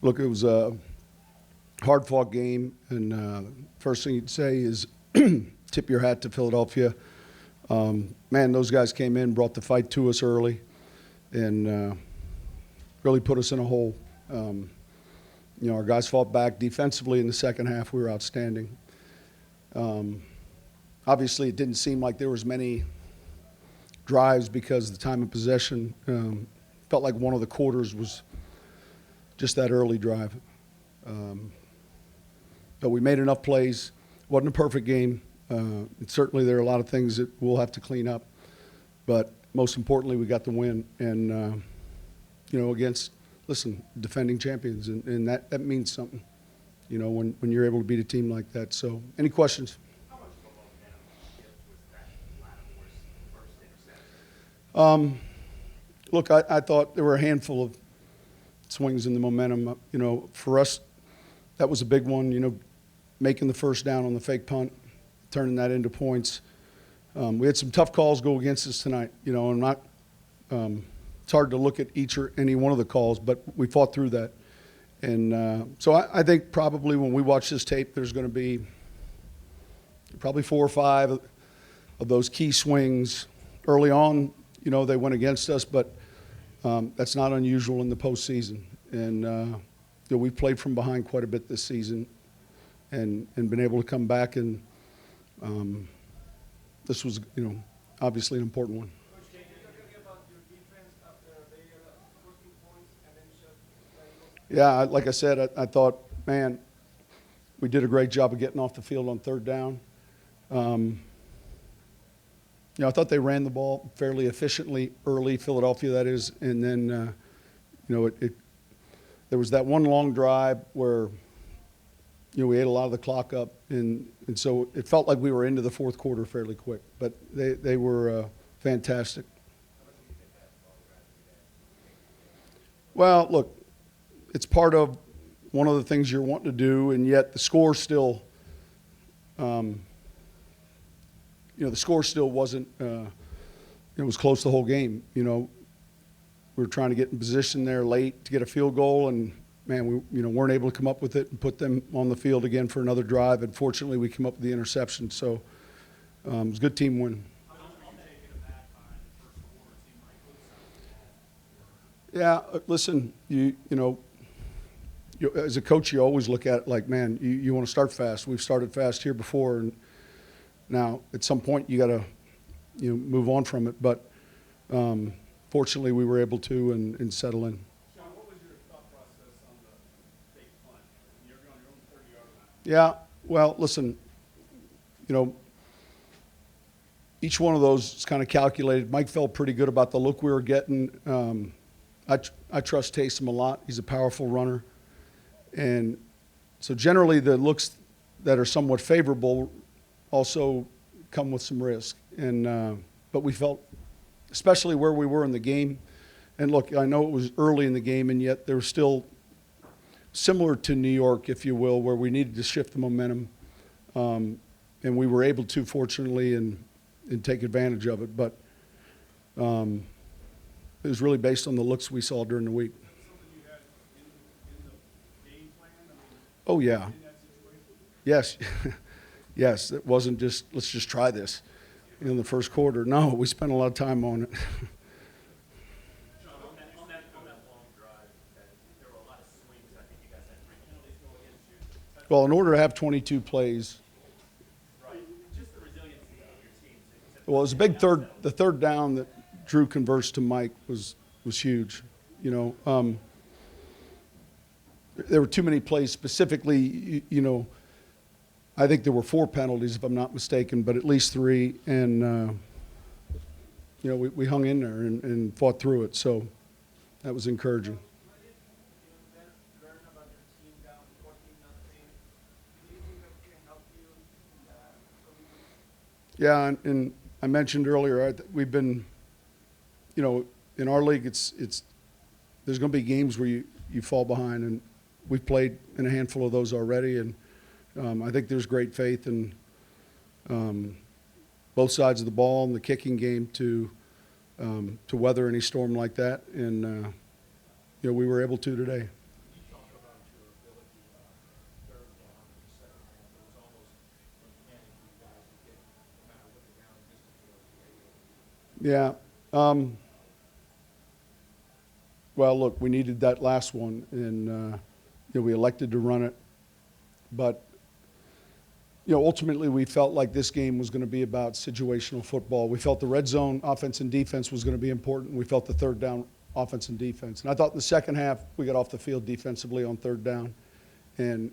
Look, it was a hard-fought game, and first thing you'd say is tip your hat to Philadelphia. Man, those guys came in, brought the fight to us early, and really put us in a hole. Our guys fought back defensively in the second half. We were outstanding. Obviously, it didn't seem like there was many drives because the time of possession felt like one of the quarters was just that early drive. But we made enough plays. Wasn't a perfect game. Certainly there are a lot of things that we'll have to clean up. But most importantly, we got the win. And, against, defending champions. And that means something, when you're able to beat a team like that. So any questions? How much of a momentum shift was that Lattimer's first interception? Look, I thought there were a handful of swings in the momentum. For us, that was a big one, making the first down on the fake punt, turning that into points. We had some tough calls go against us tonight, and not it's hard to look at each or any one of the calls, but we fought through that. And so I think probably when we watch this tape, there's going to be probably 4 or 5 of those key swings. Early on, they went against us, but that's not unusual in the postseason. And we've played from behind quite a bit this season and been able to come back. And this was, obviously an important one. Coach, can you talk about your defense after they scored 2 points and then shut the Eagles? Yeah, like I said, I thought, man, we did a great job of getting off the field on third down. I thought they ran the ball fairly efficiently early, Philadelphia that is, and then, there was that one long drive where, we ate a lot of the clock up, and so it felt like we were into the fourth quarter fairly quick. But they were fantastic. Well, look, it's part of one of the things you're wanting to do, and yet the score still, the score still wasn't, it was close the whole game. We were trying to get in position there late to get a field goal, and, man, we weren't able to come up with it and put them on the field again for another drive. And fortunately, we came up with the interception. So it was a good team win. Yeah, listen, as a coach, you always look at it like, man, you want to start fast. We've started fast here before, and now at some point you got to move on from it. But fortunately, we were able to and settle in. Sean, what was your thought process on the fake punt? You're on your own 30-yard line. Yeah, well, listen, each one of those is kind of calculated. Mike felt pretty good about the look we were getting. I trust Taysom a lot. He's a powerful runner. And so generally the looks that are somewhat favorable also come with some risk. And but we felt, especially where we were in the game, and look, I know it was early in the game, and yet there was still similar to New York, if you will, where we needed to shift the momentum. And we were able to, fortunately, and take advantage of it. But it was really based on the looks we saw during the week. Something you had in the game plan? Oh, yeah. In that situation? Yes. Yes, it wasn't just, let's just try this in the first quarter. No, we spent a lot of time on it. Sean, on that long drive, there were a lot of swings. I think you guys had 3 penalties go against you. Well, in order to have 22 plays, Right. Just the resiliency of your team. well, it was a big third. The third down that Drew converts to Mike was huge. There were too many plays specifically. I think there were 4 penalties, if I'm not mistaken, but at least 3. And we hung in there and fought through it. So that was encouraging. Yeah, and I mentioned earlier, we've been, in our league, it's there's going to be games where you fall behind, and we've played in a handful of those already, and I think there's great faith in both sides of the ball and the kicking game to weather any storm like that, and we were able to today. You talk about Yeah. Well, look, we needed that last one, and we elected to run it. But ultimately, we felt like this game was going to be about situational football. We felt the red zone offense and defense was going to be important. We felt the third down offense and defense. And I thought in the second half, we got off the field defensively on third down. And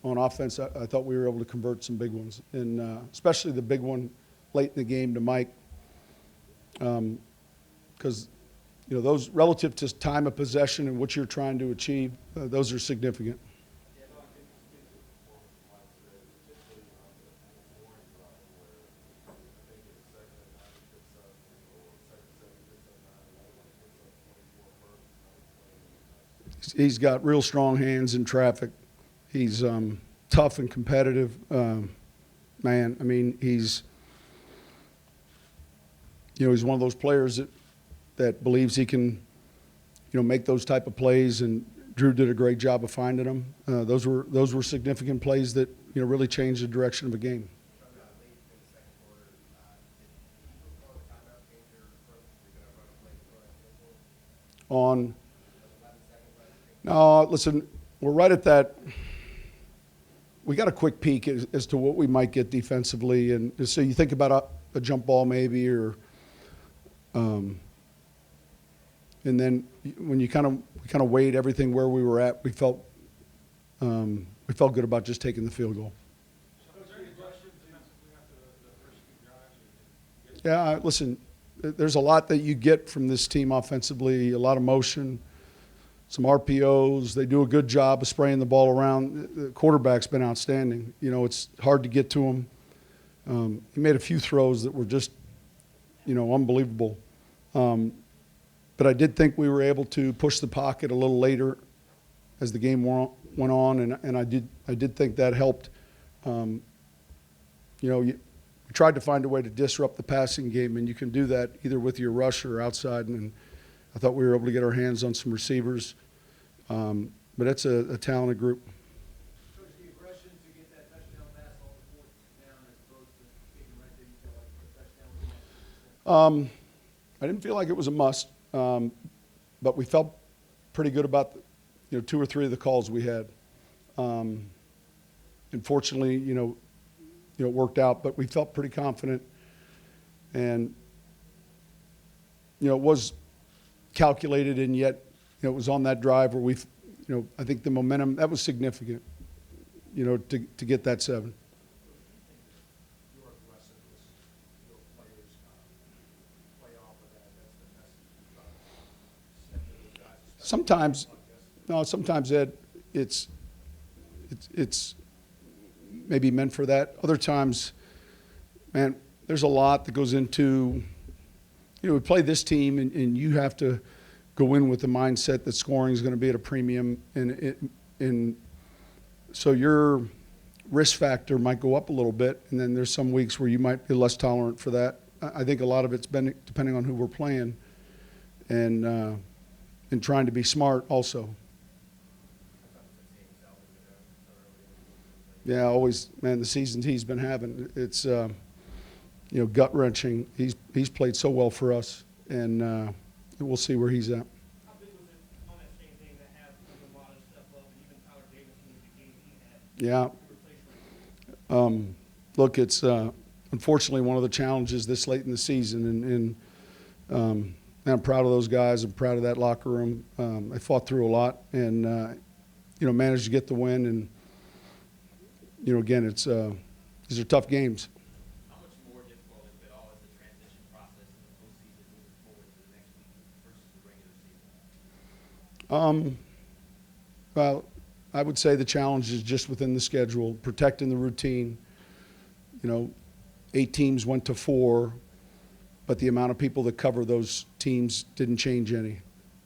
on offense, I thought we were able to convert some big ones, and especially the big one late in the game to Mike, because those relative to time of possession and what you're trying to achieve, those are significant. He's got real strong hands in traffic. He's tough and competitive. Man, I mean, he's one of those players that believes he can, make those type of plays. And Drew did a great job of finding them. Those were significant plays that really changed the direction of a game. No, listen, we're right at that. We got a quick peek as to what we might get defensively, and so you think about a jump ball maybe, or, and then when we kind of weighed everything where we were at, we felt good about just taking the field goal. Yeah, listen, there's a lot that you get from this team offensively, a lot of motion, some RPOs. They do a good job of spraying the ball around. The quarterback's been outstanding. It's hard to get to him. He made a few throws that were just, unbelievable. But I did think we were able to push the pocket a little later as the game went on, and I did think that helped. We tried to find a way to disrupt the passing game, and you can do that either with your rush or outside. And I thought we were able to get our hands on some receivers. But it's a talented group. Coach, the aggression to get that touchdown pass on the fourth down as opposed to kicking right there, you feel like the touchdown was I didn't feel like it was a must, but we felt pretty good about two or three of the calls we had. Unfortunately, it worked out, but we felt pretty confident, and it was calculated, and yet it was on that drive where I think the momentum that was significant, to get that 7. your aggressiveness, your players play off of that. That's the message you try to send to those guys. Sometimes Ed, it's maybe meant for that. Other times, man, there's a lot that goes into, we play this team, and you have to go in with the mindset that scoring is going to be at a premium, and so your risk factor might go up a little bit, and then there's some weeks where you might be less tolerant for that. I think a lot of it's been depending on who we're playing, and trying to be smart also. Yeah, always, man. The seasons he's been having, it's gut wrenching. He's played so well for us, and we'll see where he's at. How big was it on that same thing to have Romano step up and even Tyler Davis in the game he had? Yeah. Look, it's unfortunately one of the challenges this late in the season, and I'm proud of those guys. I'm proud of that locker room. They fought through a lot, and managed to get the win. And again, these are tough games. How much more difficult is it all as the transition process in the postseason moving forward to the next week versus the regular season? Well, I would say the challenge is just within the schedule, protecting the routine. 8 teams went to 4, but the amount of people that cover those teams didn't change any.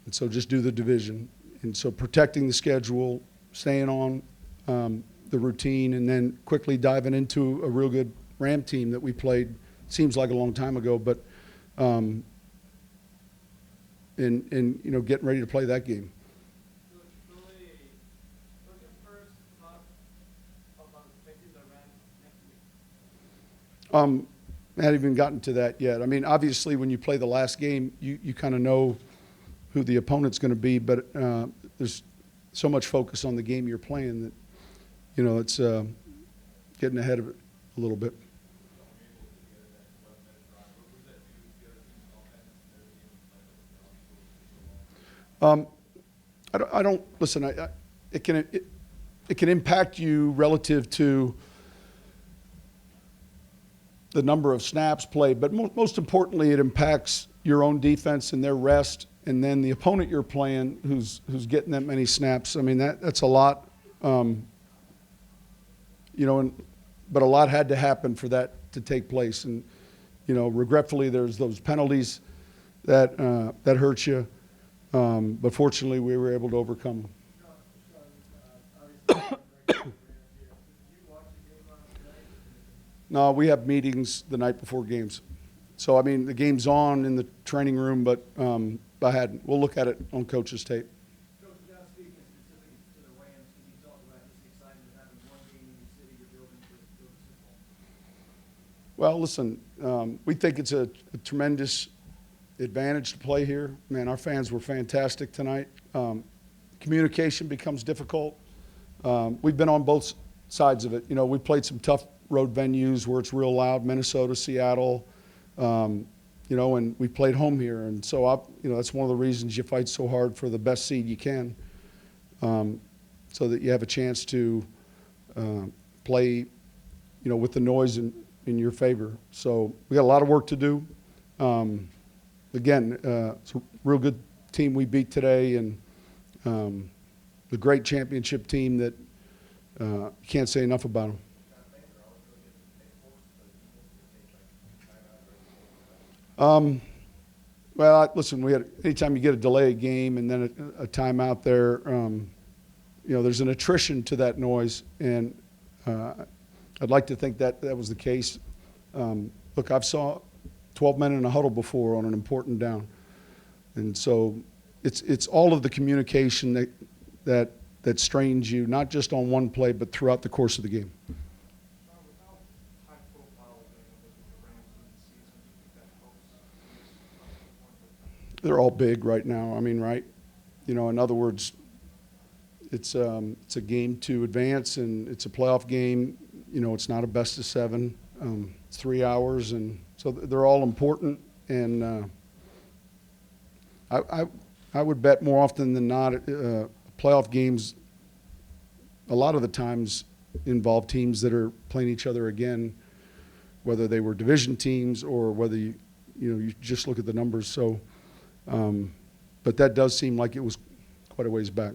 And so just do the division. And so protecting the schedule, staying on the routine, and then quickly diving into a real good Ram team that we played, seems like a long time ago, but and getting ready to play that game. What's your first thought about facing the Rams next week? I haven't even gotten to that yet. I mean, obviously, when you play the last game, you kind of know who the opponent's going to be, but there's so much focus on the game you're playing that, you know, it's getting ahead of it a little bit. I don't listen. It can impact you relative to the number of snaps played, but most importantly, it impacts your own defense and their rest, and then the opponent you're playing, who's getting that many snaps. I mean, that's a lot. You know, but a lot had to happen for that to take place, and you know, regretfully, there's those penalties that hurt you. But fortunately, we were able to overcome them. No, we have meetings the night before games. So, I mean, the game's on in the training room, but we'll look at it on coach's tape. Coach, without speaking specifically to the Rams, can you talk about just the excitement of having one game in your city you're building for the Super Bowl? Well, listen, we think it's a tremendous advantage to play here. Man, our fans were fantastic tonight. Communication becomes difficult. We've been on both sides of it. You know, we played some tough road venues where it's real loud, Minnesota, Seattle, you know, and we played home here. And so, you know, that's one of the reasons you fight so hard for the best seed you can, so that you have a chance to play, you know, with the noise in your favor. So we got a lot of work to do. Again, it's a real good team we beat today, and a great championship team that you can't say enough about them. Well, listen, anytime you get a delay game and then a timeout there, you know, there's an attrition to that noise, and I'd like to think that was the case. Look, I've saw 12 men in a huddle before on an important down, and so it's all of the communication that strains you, not just on one play, but throughout the course of the game. Without high-profile with the Rams in the season, do you think that helps? They're all big right now. I mean, right? You know, in other words, it's a game to advance, and it's a playoff game. You know, it's not a best of 7. It's 3 hours, and so they're all important. And I would bet more often than not, playoff games a lot of the times involve teams that are playing each other again, whether they were division teams or whether you just look at the numbers. So, but that does seem like it was quite a ways back.